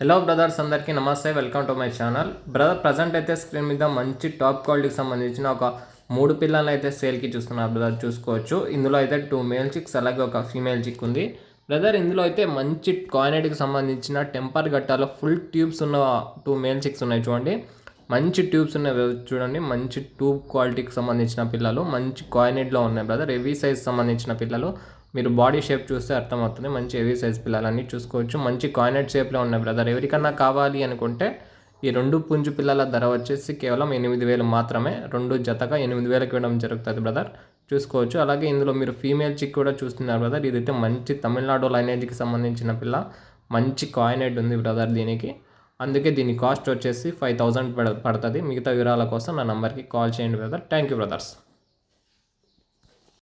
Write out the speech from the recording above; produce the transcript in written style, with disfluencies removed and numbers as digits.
Hello brothers, అందరికీ నమస్తే. Welcome to my channel. Brother present అయితే స్క్రీన్ మీద మంచి టాప్ క్వాలిటీకి సంబంధించిన ఒక 3 పిల్లలు అయితే సేల్కి చూస్తున్నారు బ్రదర్. చూసుకోవచ్చు. ఇందులో అయితే 2 మేల్ చిక్స్ అలాగే ఒక ఫీమేల్ చిక్ ఉంది బ్రదర్. ఇందులో అయితే మంచి కాయినెట్కి సంబంధించిన టెంపర్ గట్టాలో ఫుల్ ట్యూబ్స్ ఉన్న 2 మేల్ చిక్స్ ఉన్నాయి. చూడండి, మంచి ట్యూబ్స్ ఉన్నాయి చూడండి. మంచి ట్యూబ్ క్వాలిటీకి సంబంధించిన పిల్లలు మంచి కాయినెట్లో ఉన్నాయి బ్రదర్. హెవీ సైజ్ సంబంధించిన పిల్లలు. మీరు బాడీ షేప్ చూస్తే అర్థమవుతుంది. మంచి హెవీ సైజ్ పిల్లలన్నీ చూసుకోవచ్చు. మంచి కాయినెట్ షేప్లో ఉన్నాయి బ్రదర్. ఎవరికన్నా కావాలి అనుకుంటే ఈ 2 పుంజు పిల్లల ధర వచ్చేసి కేవలం 8,000 మాత్రమే. 2 జతగా 8,000కి ఇవ్వడం జరుగుతుంది బ్రదర్. చూసుకోవచ్చు. అలాగే ఇందులో మీరు ఫీమేల్ చిక్ కూడా చూస్తున్నారు బ్రదర్. ఇదైతే మంచి తమిళనాడు లైనేజ్కి సంబంధించిన పిల్ల. మంచి కాయినెట్ ఉంది బ్రదర్ దీనికి. అందుకే దీని కాస్ట్ వచ్చేసి 5,000 పడుతుంది. మిగతా వివరాల కోసం నా నంబర్కి కాల్ చేయండి బ్రదర్. Thank you brothers.